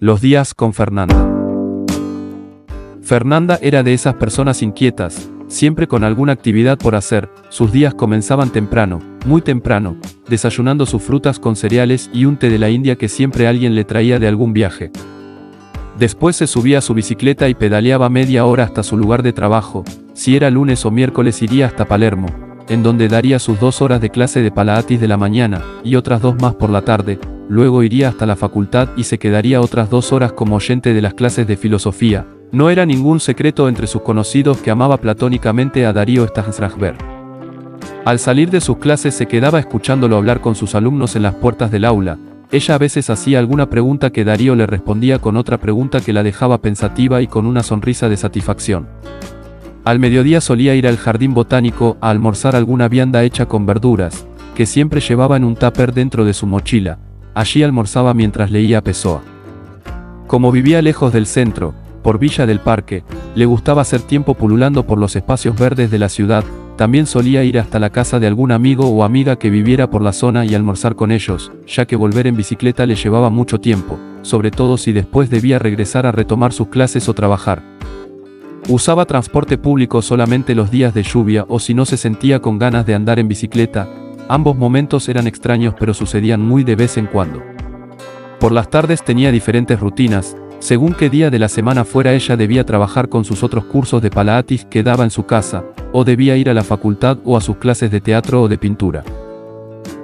Los días con Fernanda. Fernanda era de esas personas inquietas, siempre con alguna actividad por hacer. Sus días comenzaban temprano, muy temprano, desayunando sus frutas con cereales y un té de la India que siempre alguien le traía de algún viaje. Después se subía a su bicicleta y pedaleaba media hora hasta su lugar de trabajo. Si era lunes o miércoles iría hasta Palermo, en donde daría sus 2 horas de clase de Pilates de la mañana, y otras 2 más por la tarde. Luego iría hasta la facultad y se quedaría otras 2 horas como oyente de las clases de filosofía. No era ningún secreto entre sus conocidos que amaba platónicamente a Darío Strasberg. Al salir de sus clases se quedaba escuchándolo hablar con sus alumnos en las puertas del aula. Ella a veces hacía alguna pregunta que Darío le respondía con otra pregunta que la dejaba pensativa y con una sonrisa de satisfacción. Al mediodía solía ir al jardín botánico a almorzar alguna vianda hecha con verduras, que siempre llevaba en un tupper dentro de su mochila. Allí almorzaba mientras leía a Pessoa. Como vivía lejos del centro, por Villa del Parque, le gustaba hacer tiempo pululando por los espacios verdes de la ciudad. También solía ir hasta la casa de algún amigo o amiga que viviera por la zona y almorzar con ellos, ya que volver en bicicleta le llevaba mucho tiempo, sobre todo si después debía regresar a retomar sus clases o trabajar. Usaba transporte público solamente los días de lluvia o si no se sentía con ganas de andar en bicicleta. Ambos momentos eran extraños pero sucedían muy de vez en cuando. Por las tardes tenía diferentes rutinas. Según qué día de la semana fuera ella debía trabajar con sus otros cursos de Pilates que daba en su casa, o debía ir a la facultad o a sus clases de teatro o de pintura.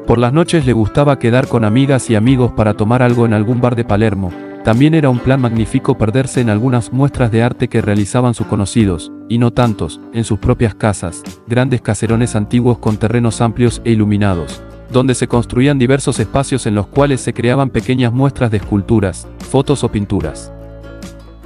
Por las noches le gustaba quedar con amigas y amigos para tomar algo en algún bar de Palermo. También era un plan magnífico perderse en algunas muestras de arte que realizaban sus conocidos, y no tantos, en sus propias casas, grandes caserones antiguos con terrenos amplios e iluminados, donde se construían diversos espacios en los cuales se creaban pequeñas muestras de esculturas, fotos o pinturas.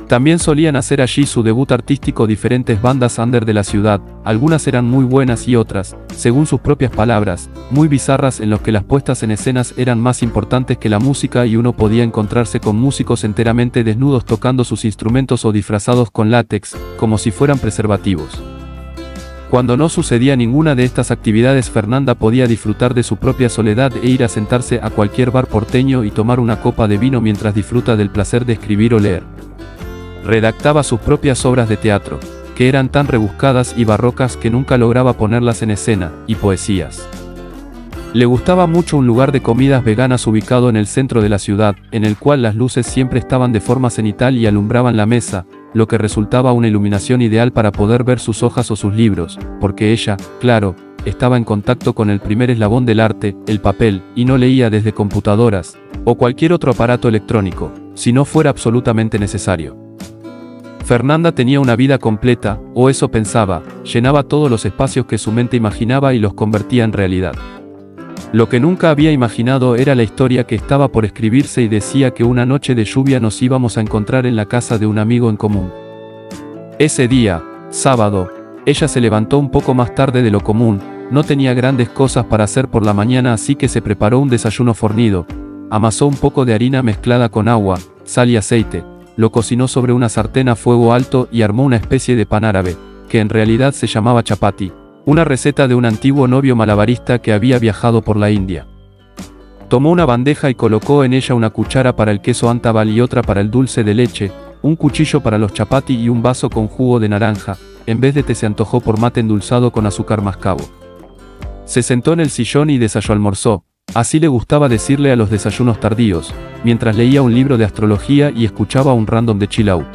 También solían hacer allí su debut artístico diferentes bandas under de la ciudad. Algunas eran muy buenas y otras, según sus propias palabras, muy bizarras, en los que las puestas en escenas eran más importantes que la música y uno podía encontrarse con músicos enteramente desnudos tocando sus instrumentos o disfrazados con látex, como si fueran preservativos. Cuando no sucedía ninguna de estas actividades, Fernanda podía disfrutar de su propia soledad e ir a sentarse a cualquier bar porteño y tomar una copa de vino mientras disfruta del placer de escribir o leer. Redactaba sus propias obras de teatro, que eran tan rebuscadas y barrocas que nunca lograba ponerlas en escena, y poesías. Le gustaba mucho un lugar de comidas veganas ubicado en el centro de la ciudad, en el cual las luces siempre estaban de forma cenital y alumbraban la mesa, lo que resultaba una iluminación ideal para poder ver sus hojas o sus libros, porque ella, claro, estaba en contacto con el primer eslabón del arte, el papel, y no leía desde computadoras, o cualquier otro aparato electrónico, si no fuera absolutamente necesario. Fernanda tenía una vida completa, o eso pensaba, llenaba todos los espacios que su mente imaginaba y los convertía en realidad. Lo que nunca había imaginado era la historia que estaba por escribirse y decía que una noche de lluvia nos íbamos a encontrar en la casa de un amigo en común. Ese día, sábado, ella se levantó un poco más tarde de lo común, no tenía grandes cosas para hacer por la mañana así que se preparó un desayuno fornido, amasó un poco de harina mezclada con agua, sal y aceite, lo cocinó sobre una sartén a fuego alto y armó una especie de pan árabe, que en realidad se llamaba chapati, una receta de un antiguo novio malabarista que había viajado por la India. Tomó una bandeja y colocó en ella una cuchara para el queso antabal y otra para el dulce de leche, un cuchillo para los chapati y un vaso con jugo de naranja. En vez de té se antojó por mate endulzado con azúcar mascabo. Se sentó en el sillón y almorzó. Así le gustaba decirle a los desayunos tardíos, mientras leía un libro de astrología y escuchaba un random de chill out.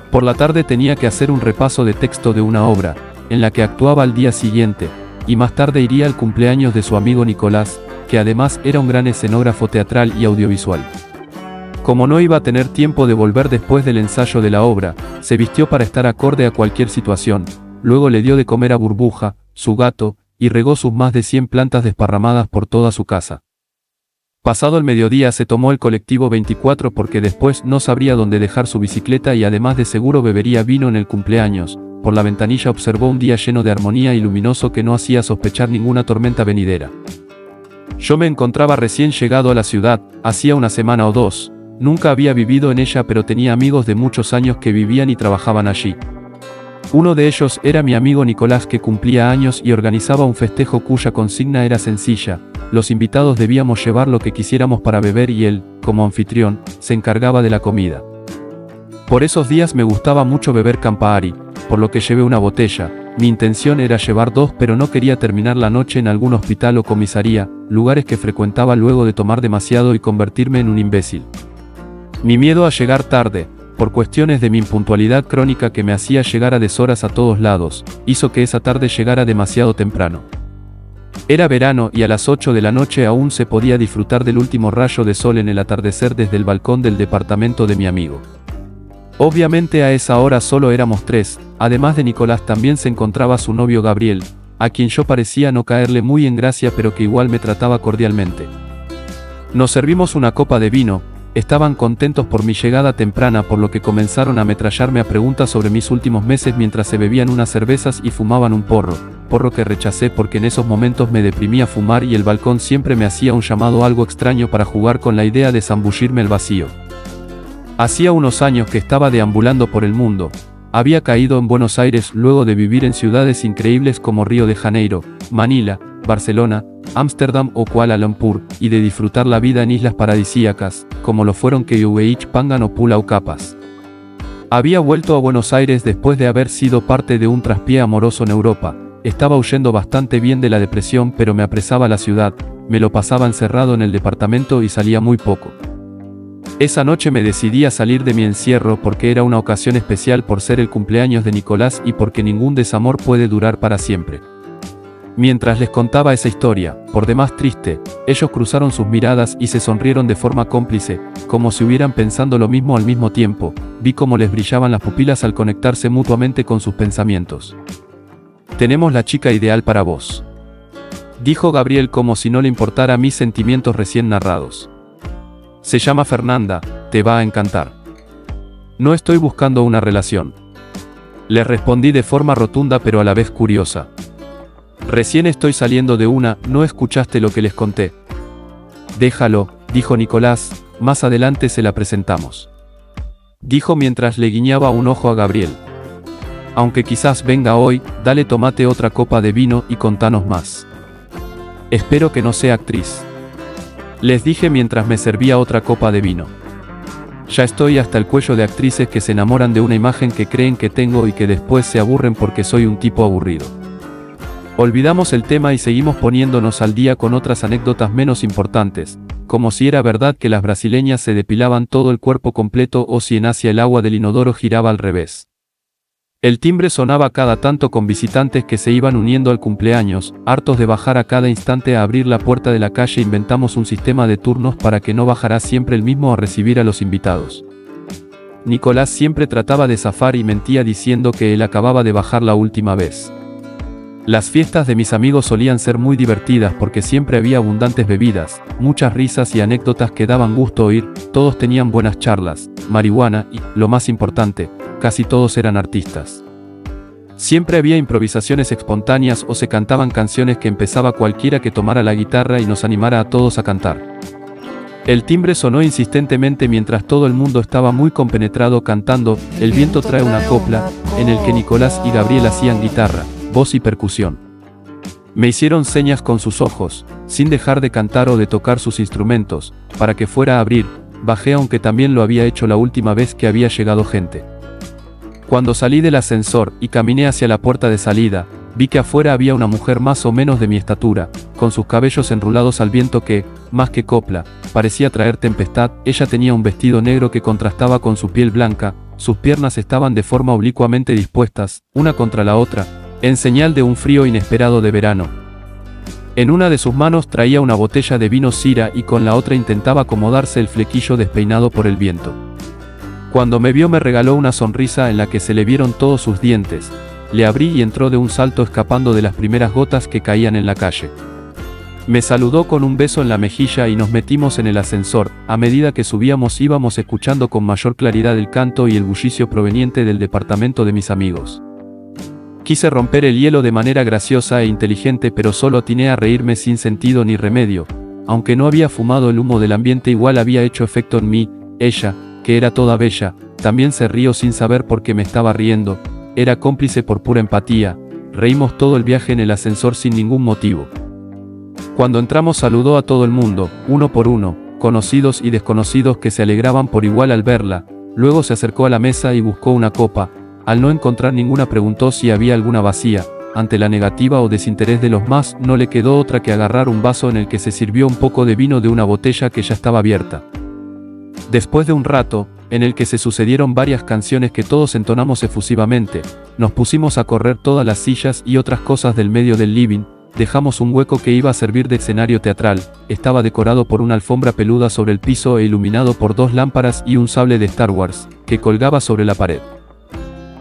Por la tarde tenía que hacer un repaso de texto de una obra, en la que actuaba al día siguiente, y más tarde iría al cumpleaños de su amigo Nicolás, que además era un gran escenógrafo teatral y audiovisual. Como no iba a tener tiempo de volver después del ensayo de la obra, se vistió para estar acorde a cualquier situación, luego le dio de comer a Burbuja, su gato, y regó sus más de 100 plantas desparramadas por toda su casa. Pasado el mediodía se tomó el colectivo 24 porque después no sabría dónde dejar su bicicleta y además de seguro bebería vino en el cumpleaños. Por la ventanilla observó un día lleno de armonía y luminoso que no hacía sospechar ninguna tormenta venidera. Yo me encontraba recién llegado a la ciudad, hacía una semana o 2, nunca había vivido en ella pero tenía amigos de muchos años que vivían y trabajaban allí. Uno de ellos era mi amigo Nicolás, que cumplía años y organizaba un festejo cuya consigna era sencilla: los invitados debíamos llevar lo que quisiéramos para beber y él, como anfitrión, se encargaba de la comida. Por esos días me gustaba mucho beber Campari, por lo que llevé una botella. Mi intención era llevar 2, pero no quería terminar la noche en algún hospital o comisaría, lugares que frecuentaba luego de tomar demasiado y convertirme en un imbécil. Mi miedo a llegar tarde, por cuestiones de mi impuntualidad crónica que me hacía llegar a deshoras a todos lados, hizo que esa tarde llegara demasiado temprano. Era verano y a las 8 de la noche aún se podía disfrutar del último rayo de sol en el atardecer desde el balcón del departamento de mi amigo. Obviamente a esa hora solo éramos 3, además de Nicolás también se encontraba su novio Gabriel, a quien yo parecía no caerle muy en gracia pero que igual me trataba cordialmente. Nos servimos una copa de vino. Estaban contentos por mi llegada temprana, por lo que comenzaron a ametrallarme a preguntas sobre mis últimos meses mientras se bebían unas cervezas y fumaban un porro que rechacé porque en esos momentos me deprimía fumar y el balcón siempre me hacía un llamado algo extraño para jugar con la idea de zambullirme al vacío. Hacía unos años que estaba deambulando por el mundo. Había caído en Buenos Aires luego de vivir en ciudades increíbles como Río de Janeiro, Manila, Barcelona, Ámsterdam o Kuala Lumpur, y de disfrutar la vida en islas paradisíacas, como lo fueron Keuveich, Pangan o Pulau Capas. Había vuelto a Buenos Aires después de haber sido parte de un traspié amoroso en Europa. Estaba huyendo bastante bien de la depresión, pero me apresaba la ciudad, me lo pasaba encerrado en el departamento y salía muy poco. Esa noche me decidí a salir de mi encierro porque era una ocasión especial por ser el cumpleaños de Nicolás y porque ningún desamor puede durar para siempre. Mientras les contaba esa historia, por demás triste, ellos cruzaron sus miradas y se sonrieron de forma cómplice, como si hubieran pensando lo mismo al mismo tiempo. Vi cómo les brillaban las pupilas al conectarse mutuamente con sus pensamientos. «Tenemos la chica ideal para vos», dijo Gabriel como si no le importara mis sentimientos recién narrados. «Se llama Fernanda, te va a encantar». «No estoy buscando una relación», le respondí de forma rotunda pero a la vez curiosa. «Recién estoy saliendo de una, ¿no escuchaste lo que les conté?» «Déjalo», dijo Nicolás, «más adelante se la presentamos», dijo mientras le guiñaba un ojo a Gabriel. «Aunque quizás venga hoy, dale, tomate otra copa de vino y contanos más. Espero que no sea actriz», les dije mientras me servía otra copa de vino. «Ya estoy hasta el cuello de actrices que se enamoran de una imagen que creen que tengo y que después se aburren porque soy un tipo aburrido». Olvidamos el tema y seguimos poniéndonos al día con otras anécdotas menos importantes, como si era verdad que las brasileñas se depilaban todo el cuerpo completo o si en Asia el agua del inodoro giraba al revés. El timbre sonaba cada tanto con visitantes que se iban uniendo al cumpleaños. Hartos de bajar a cada instante a abrir la puerta de la calle, inventamos un sistema de turnos para que no bajara siempre el mismo a recibir a los invitados. Nicolás siempre trataba de zafar y mentía diciendo que él acababa de bajar la última vez. Las fiestas de mis amigos solían ser muy divertidas porque siempre había abundantes bebidas, muchas risas y anécdotas que daban gusto oír. Todos tenían buenas charlas, marihuana y, lo más importante, casi todos eran artistas. Siempre había improvisaciones espontáneas o se cantaban canciones que empezaba cualquiera que tomara la guitarra y nos animara a todos a cantar. El timbre sonó insistentemente mientras todo el mundo estaba muy compenetrado cantando «El viento trae una copla», en el que Nicolás y Gabriel hacían guitarra, voz y percusión. Me hicieron señas con sus ojos, sin dejar de cantar o de tocar sus instrumentos, para que fuera a abrir. Bajé aunque también lo había hecho la última vez que había llegado gente. Cuando salí del ascensor y caminé hacia la puerta de salida, vi que afuera había una mujer más o menos de mi estatura, con sus cabellos enrulados al viento que, más que copla, parecía traer tempestad. Ella tenía un vestido negro que contrastaba con su piel blanca, sus piernas estaban de forma oblicuamente dispuestas, una contra la otra, en señal de un frío inesperado de verano. En una de sus manos traía una botella de vino Syrah y con la otra intentaba acomodarse el flequillo despeinado por el viento. Cuando me vio me regaló una sonrisa en la que se le vieron todos sus dientes. Le abrí y entró de un salto escapando de las primeras gotas que caían en la calle. Me saludó con un beso en la mejilla y nos metimos en el ascensor. A medida que subíamos íbamos escuchando con mayor claridad el canto y el bullicio proveniente del departamento de mis amigos. Quise romper el hielo de manera graciosa e inteligente, pero solo atiné a reírme sin sentido ni remedio. Aunque no había fumado, el humo del ambiente igual había hecho efecto en mí. Ella, que era toda bella, también se rió sin saber por qué me estaba riendo. era cómplice por pura empatía, reímos todo el viaje en el ascensor sin ningún motivo. Cuando entramos saludó a todo el mundo, uno por uno, conocidos y desconocidos que se alegraban por igual al verla, luego se acercó a la mesa y buscó una copa, al no encontrar ninguna preguntó si había alguna vacía, ante la negativa o desinterés de los más no le quedó otra que agarrar un vaso en el que se sirvió un poco de vino de una botella que ya estaba abierta. Después de un rato, en el que se sucedieron varias canciones que todos entonamos efusivamente, nos pusimos a correr todas las sillas y otras cosas del medio del living, dejamos un hueco que iba a servir de escenario teatral, estaba decorado por una alfombra peluda sobre el piso e iluminado por 2 lámparas y un sable de Star Wars, que colgaba sobre la pared.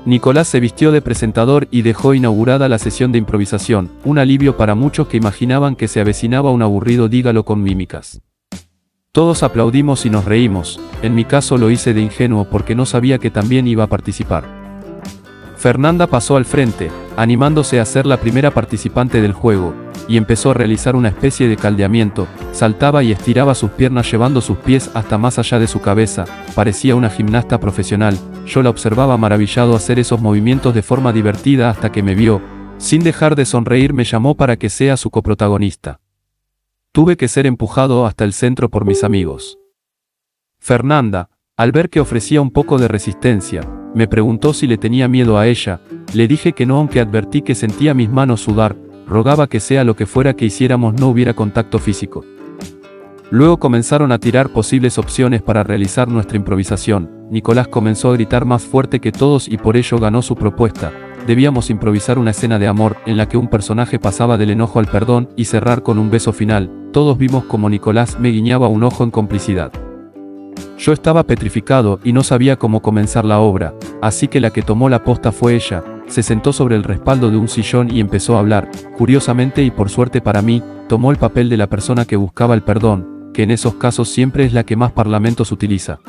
Nicolás se vistió de presentador y dejó inaugurada la sesión de improvisación, un alivio para muchos que imaginaban que se avecinaba un aburrido dígalo con mímicas. Todos aplaudimos y nos reímos, en mi caso lo hice de ingenuo porque no sabía que también iba a participar. Fernanda pasó al frente, animándose a ser la primera participante del juego, y empezó a realizar una especie de caldeamiento, saltaba y estiraba sus piernas llevando sus pies hasta más allá de su cabeza, parecía una gimnasta profesional, yo la observaba maravillado hacer esos movimientos de forma divertida hasta que me vio, sin dejar de sonreír me llamó para que sea su coprotagonista. Tuve que ser empujado hasta el centro por mis amigos. Fernanda, al ver que ofrecía un poco de resistencia, me preguntó si le tenía miedo a ella, le dije que no aunque advertí que sentía mis manos sudar, rogaba que sea lo que fuera que hiciéramos no hubiera contacto físico. Luego comenzaron a tirar posibles opciones para realizar nuestra improvisación, Nicolás comenzó a gritar más fuerte que todos y por ello ganó su propuesta, debíamos improvisar una escena de amor, en la que un personaje pasaba del enojo al perdón y cerrar con un beso final, todos vimos como Nicolás me guiñaba un ojo en complicidad. Yo estaba petrificado y no sabía cómo comenzar la obra, así que la que tomó la posta fue ella, se sentó sobre el respaldo de un sillón y empezó a hablar, curiosamente y por suerte para mí, tomó el papel de la persona que buscaba el perdón, que en esos casos siempre es la que más parlamentos utiliza.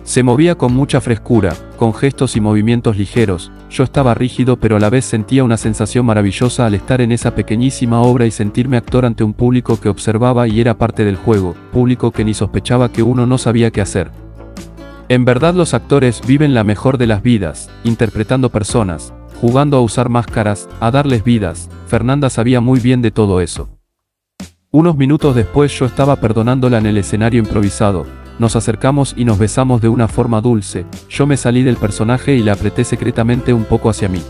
Se movía con mucha frescura, con gestos y movimientos ligeros, yo estaba rígido pero a la vez sentía una sensación maravillosa al estar en esa pequeñísima obra y sentirme actor ante un público que observaba y era parte del juego, público que ni sospechaba que uno no sabía qué hacer. En verdad los actores viven la mejor de las vidas, interpretando personas, jugando a usar máscaras, a darles vidas, Fernanda sabía muy bien de todo eso. Unos minutos después yo estaba perdonándola en el escenario improvisado, nos acercamos y nos besamos de una forma dulce, yo me salí del personaje y la apreté secretamente un poco hacia mí.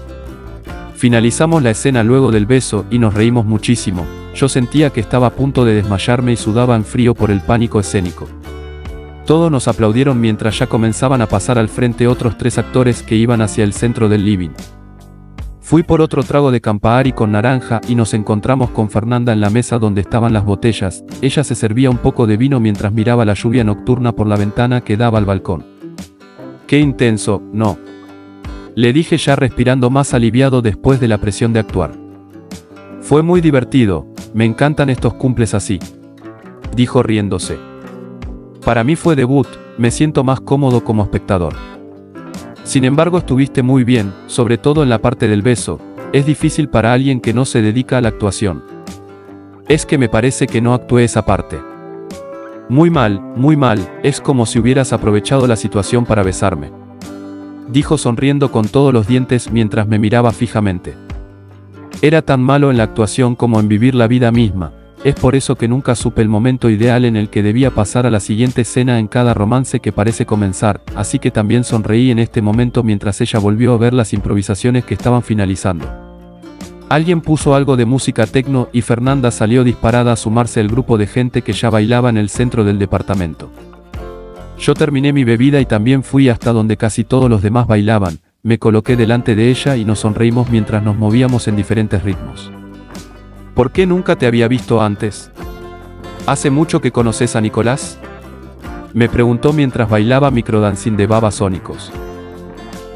Finalizamos la escena luego del beso y nos reímos muchísimo, yo sentía que estaba a punto de desmayarme y sudaba en frío por el pánico escénico. Todos nos aplaudieron mientras ya comenzaban a pasar al frente otros 3 actores que iban hacia el centro del living. Fui por otro trago de Campari con naranja y nos encontramos con Fernanda en la mesa donde estaban las botellas, ella se servía un poco de vino mientras miraba la lluvia nocturna por la ventana que daba al balcón. ¡Qué intenso, no! Le dije ya respirando más aliviado después de la presión de actuar. Fue muy divertido, me encantan estos cumples así. Dijo riéndose. Para mí fue debut, me siento más cómodo como espectador. Sin embargo estuviste muy bien, sobre todo en la parte del beso, es difícil para alguien que no se dedica a la actuación. Es que me parece que no actué esa parte. Muy mal, es como si hubieras aprovechado la situación para besarme. Dijo sonriendo con todos los dientes mientras me miraba fijamente. Era tan malo en la actuación como en vivir la vida misma. Es por eso que nunca supe el momento ideal en el que debía pasar a la siguiente escena en cada romance que parece comenzar, así que también sonreí en este momento mientras ella volvió a ver las improvisaciones que estaban finalizando. Alguien puso algo de música techno y Fernanda salió disparada a sumarse al grupo de gente que ya bailaba en el centro del departamento. Yo terminé mi bebida y también fui hasta donde casi todos los demás bailaban, me coloqué delante de ella y nos sonreímos mientras nos movíamos en diferentes ritmos. ¿Por qué nunca te había visto antes? ¿Hace mucho que conoces a Nicolás? Me preguntó mientras bailaba microdancing de Babasónicos.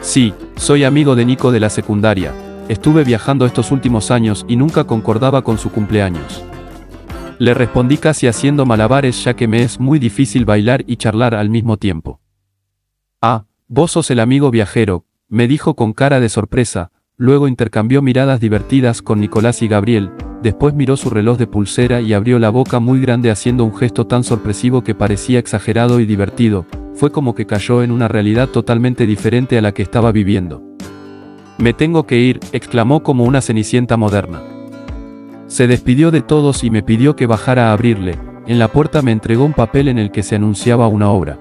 Sí, soy amigo de Nico de la secundaria. Estuve viajando estos últimos años y nunca concordaba con su cumpleaños. Le respondí casi haciendo malabares ya que me es muy difícil bailar y charlar al mismo tiempo. Ah, vos sos el amigo viajero, me dijo con cara de sorpresa, luego intercambió miradas divertidas con Nicolás y Gabriel, después miró su reloj de pulsera y abrió la boca muy grande haciendo un gesto tan sorpresivo que parecía exagerado y divertido, fue como que cayó en una realidad totalmente diferente a la que estaba viviendo. Me tengo que ir, exclamó como una cenicienta moderna. Se despidió de todos y me pidió que bajara a abrirle. En la puerta me entregó un papel en el que se anunciaba una obra.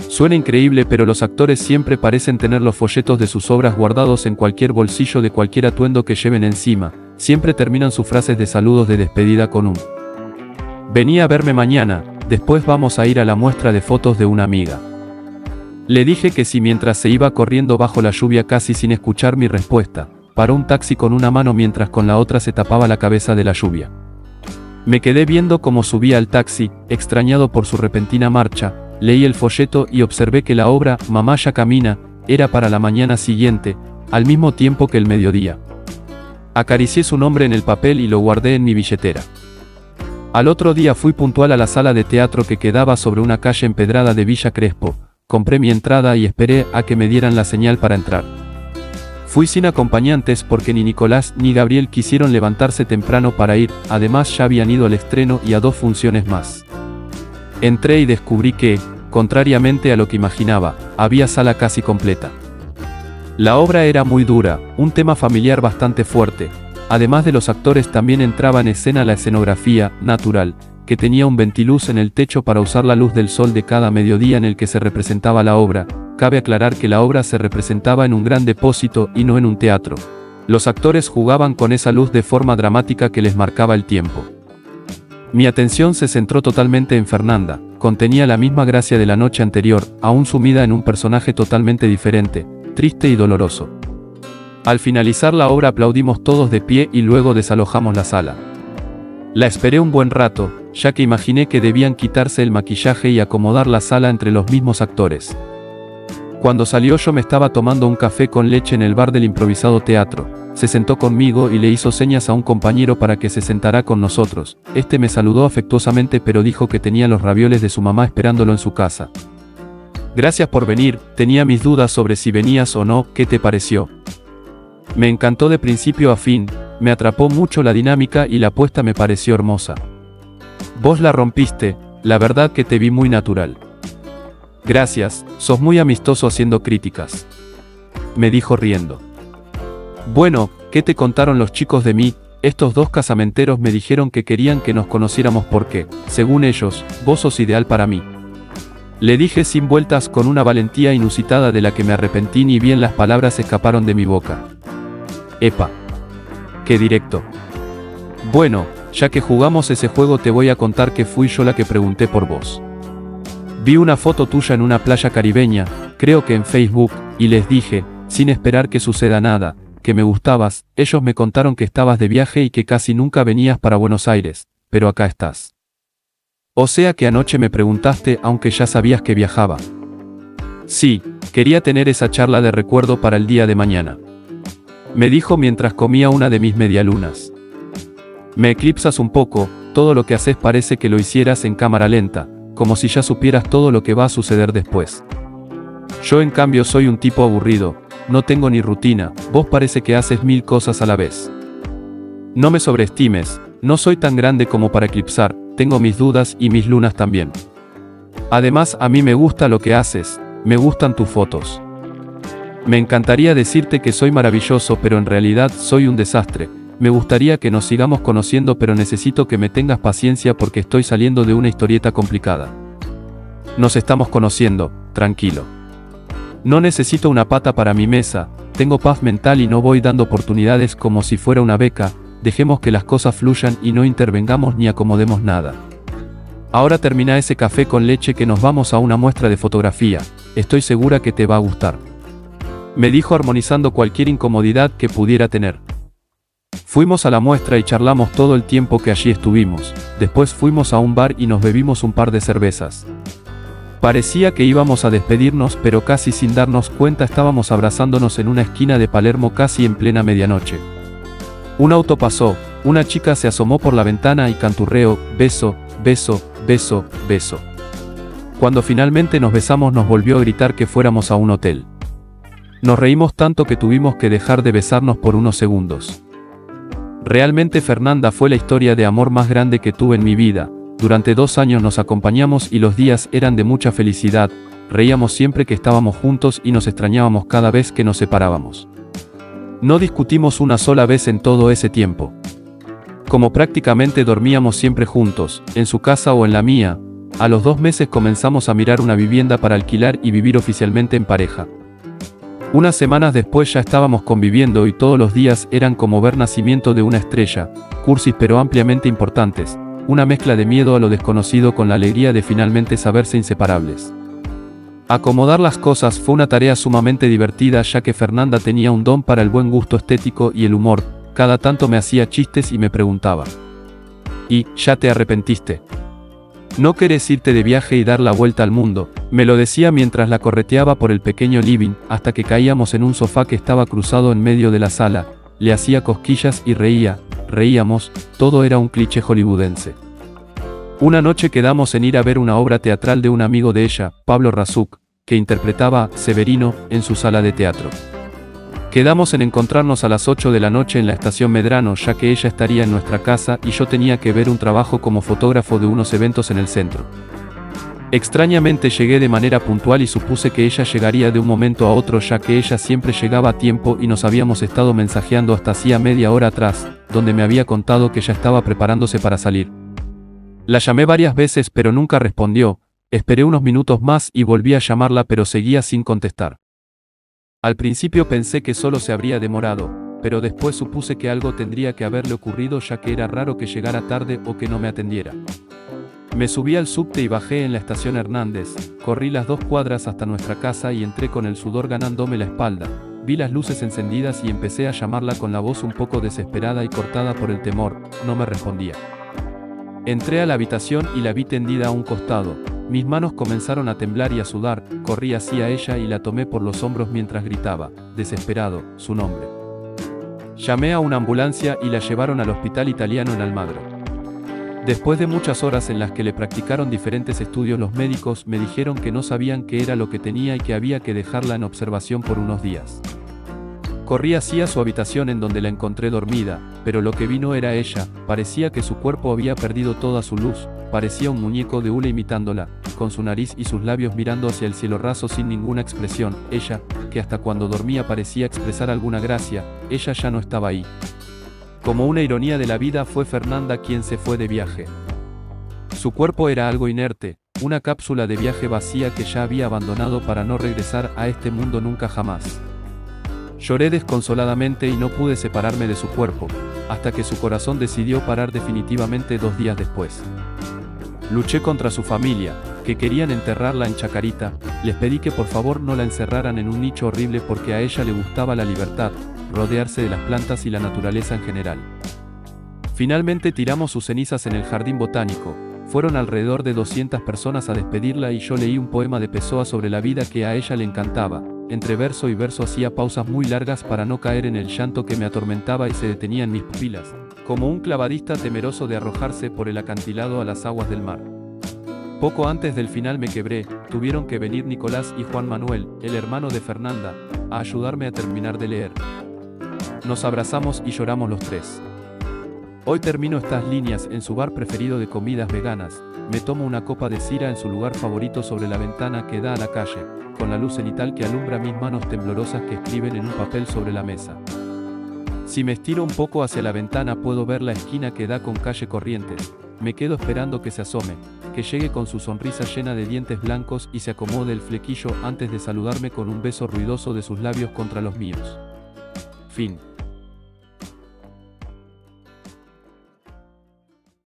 Suena increíble, pero los actores siempre parecen tener los folletos de sus obras guardados en cualquier bolsillo de cualquier atuendo que lleven encima. Siempre terminan sus frases de saludos de despedida con un: venía a verme mañana, después vamos a ir a la muestra de fotos de una amiga. Le dije que sí mientras se iba corriendo bajo la lluvia casi sin escuchar mi respuesta. Paró un taxi con una mano mientras con la otra se tapaba la cabeza de la lluvia. Me quedé viendo cómo subía al taxi, extrañado por su repentina marcha. Leí el folleto y observé que la obra, Mamá ya camina, era para la mañana siguiente, al mismo tiempo que el mediodía. Acaricié su nombre en el papel y lo guardé en mi billetera. Al otro día fui puntual a la sala de teatro que quedaba sobre una calle empedrada de Villa Crespo. Compré mi entrada y esperé a que me dieran la señal para entrar. Fui sin acompañantes porque ni Nicolás ni Gabriel quisieron levantarse temprano para ir, además ya habían ido al estreno y a 2 funciones más. Entré y descubrí que, contrariamente a lo que imaginaba, había sala casi completa. La obra era muy dura, un tema familiar bastante fuerte. Además de los actores también entraba en escena la escenografía, natural, que tenía un ventiluz en el techo para usar la luz del sol de cada mediodía en el que se representaba la obra. Cabe aclarar que la obra se representaba en un gran depósito y no en un teatro. Los actores jugaban con esa luz de forma dramática que les marcaba el tiempo. Mi atención se centró totalmente en Fernanda, contenía la misma gracia de la noche anterior, aún sumida en un personaje totalmente diferente, triste y doloroso. Al finalizar la obra aplaudimos todos de pie y luego desalojamos la sala. La esperé un buen rato, ya que imaginé que debían quitarse el maquillaje y acomodar la sala entre los mismos actores. Cuando salió yo me estaba tomando un café con leche en el bar del improvisado teatro. Se sentó conmigo y le hizo señas a un compañero para que se sentara con nosotros. Este me saludó afectuosamente pero dijo que tenía los ravioles de su mamá esperándolo en su casa. Gracias por venir, tenía mis dudas sobre si venías o no, ¿qué te pareció? Me encantó de principio a fin, me atrapó mucho la dinámica y la puesta me pareció hermosa. Vos la rompiste, la verdad que te vi muy natural. Gracias, sos muy amistoso haciendo críticas. Me dijo riendo. Bueno, ¿qué te contaron los chicos de mí? Estos 2 casamenteros me dijeron que querían que nos conociéramos porque, según ellos, vos sos ideal para mí. Le dije sin vueltas con una valentía inusitada de la que me arrepentí ni bien las palabras escaparon de mi boca. Epa. Qué directo. Bueno, ya que jugamos ese juego te voy a contar que fui yo la que pregunté por vos. Vi una foto tuya en una playa caribeña, creo que en Facebook, y les dije, sin esperar que suceda nada, que me gustabas. Ellos me contaron que estabas de viaje y que casi nunca venías para Buenos Aires, pero acá estás. O sea que anoche me preguntaste aunque ya sabías que viajaba. Sí, quería tener esa charla de recuerdo para el día de mañana. Me dijo mientras comía una de mis medialunas. Me eclipsas un poco, todo lo que haces parece que lo hicieras en cámara lenta, como si ya supieras todo lo que va a suceder después. Yo en cambio soy un tipo aburrido, no tengo ni rutina, vos parece que haces 1000 cosas a la vez. No me sobreestimes, no soy tan grande como para eclipsar, tengo mis dudas y mis lunas también. Además a mí me gusta lo que haces, me gustan tus fotos. Me encantaría decirte que soy maravilloso pero en realidad soy un desastre. Me gustaría que nos sigamos conociendo pero necesito que me tengas paciencia porque estoy saliendo de una historieta complicada. Nos estamos conociendo, tranquilo. No necesito una pata para mi mesa, tengo paz mental y no voy dando oportunidades como si fuera una beca, dejemos que las cosas fluyan y no intervengamos ni acomodemos nada. Ahora termina ese café con leche que nos vamos a una muestra de fotografía, estoy segura que te va a gustar. Me dijo armonizando cualquier incomodidad que pudiera tener. Fuimos a la muestra y charlamos todo el tiempo que allí estuvimos, después fuimos a un bar y nos bebimos un par de cervezas. Parecía que íbamos a despedirnos pero casi sin darnos cuenta estábamos abrazándonos en una esquina de Palermo casi en plena medianoche. Un auto pasó, una chica se asomó por la ventana y canturreó, beso, beso, beso, beso. Cuando finalmente nos besamos nos volvió a gritar que fuéramos a un hotel. Nos reímos tanto que tuvimos que dejar de besarnos por unos segundos. Realmente Fernanda fue la historia de amor más grande que tuve en mi vida. Durante 2 años nos acompañamos y los días eran de mucha felicidad, reíamos siempre que estábamos juntos y nos extrañábamos cada vez que nos separábamos. No discutimos una sola vez en todo ese tiempo. Como prácticamente dormíamos siempre juntos, en su casa o en la mía, a los 2 meses comenzamos a mirar una vivienda para alquilar y vivir oficialmente en pareja. Unas semanas después ya estábamos conviviendo y todos los días eran como ver nacimiento de una estrella, cursis pero ampliamente importantes, una mezcla de miedo a lo desconocido con la alegría de finalmente saberse inseparables. Acomodar las cosas fue una tarea sumamente divertida ya que Fernanda tenía un don para el buen gusto estético y el humor, cada tanto me hacía chistes y me preguntaba: ¿y, ya te arrepentiste? ¿No querés irte de viaje y dar la vuelta al mundo? Me lo decía mientras la correteaba por el pequeño living, hasta que caíamos en un sofá que estaba cruzado en medio de la sala, le hacía cosquillas y reíamos, todo era un cliché hollywoodense. Una noche quedamos en ir a ver una obra teatral de un amigo de ella, Pablo Razuk, que interpretaba a Severino en su sala de teatro. Quedamos en encontrarnos a las 8 de la noche en la estación Medrano ya que ella estaría en nuestra casa y yo tenía que ver un trabajo como fotógrafo de unos eventos en el centro. Extrañamente llegué de manera puntual y supuse que ella llegaría de un momento a otro ya que ella siempre llegaba a tiempo y nos habíamos estado mensajeando hasta hacía media hora atrás, donde me había contado que ya estaba preparándose para salir. La llamé varias veces pero nunca respondió, esperé unos minutos más y volví a llamarla pero seguía sin contestar. Al principio pensé que solo se habría demorado, pero después supuse que algo tendría que haberle ocurrido ya que era raro que llegara tarde o que no me atendiera. Me subí al subte y bajé en la estación Hernández, corrí las 2 cuadras hasta nuestra casa y entré con el sudor ganándome la espalda, vi las luces encendidas y empecé a llamarla con la voz un poco desesperada y cortada por el temor, no me respondía. Entré a la habitación y la vi tendida a un costado. Mis manos comenzaron a temblar y a sudar, corrí hacia ella y la tomé por los hombros mientras gritaba, desesperado, su nombre. Llamé a una ambulancia y la llevaron al hospital italiano en Almagro. Después de muchas horas en las que le practicaron diferentes estudios, los médicos me dijeron que no sabían qué era lo que tenía y que había que dejarla en observación por unos días. Corrí hacia su habitación en donde la encontré dormida, pero lo que vi no era ella, parecía que su cuerpo había perdido toda su luz, parecía un muñeco de hule imitándola, con su nariz y sus labios mirando hacia el cielo raso sin ninguna expresión, ella, que hasta cuando dormía parecía expresar alguna gracia, ella ya no estaba ahí. Como una ironía de la vida fue Fernanda quien se fue de viaje. Su cuerpo era algo inerte, una cápsula de viaje vacía que ya había abandonado para no regresar a este mundo nunca jamás. Lloré desconsoladamente y no pude separarme de su cuerpo, hasta que su corazón decidió parar definitivamente 2 días después. Luché contra su familia, que querían enterrarla en Chacarita, les pedí que por favor no la encerraran en un nicho horrible porque a ella le gustaba la libertad, rodearse de las plantas y la naturaleza en general. Finalmente tiramos sus cenizas en el jardín botánico, fueron alrededor de 200 personas a despedirla y yo leí un poema de Pessoa sobre la vida que a ella le encantaba. Entre verso y verso hacía pausas muy largas para no caer en el llanto que me atormentaba y se detenía en mis pupilas, como un clavadista temeroso de arrojarse por el acantilado a las aguas del mar. Poco antes del final me quebré, tuvieron que venir Nicolás y Juan Manuel, el hermano de Fernanda, a ayudarme a terminar de leer. Nos abrazamos y lloramos los 3. Hoy termino estas líneas en su bar preferido de comidas veganas, me tomo una copa de sira en su lugar favorito sobre la ventana que da a la calle, con la luz cenital que alumbra mis manos temblorosas que escriben en un papel sobre la mesa. Si me estiro un poco hacia la ventana puedo ver la esquina que da con calle Corrientes, me quedo esperando que se asome, que llegue con su sonrisa llena de dientes blancos y se acomode el flequillo antes de saludarme con un beso ruidoso de sus labios contra los míos. Fin.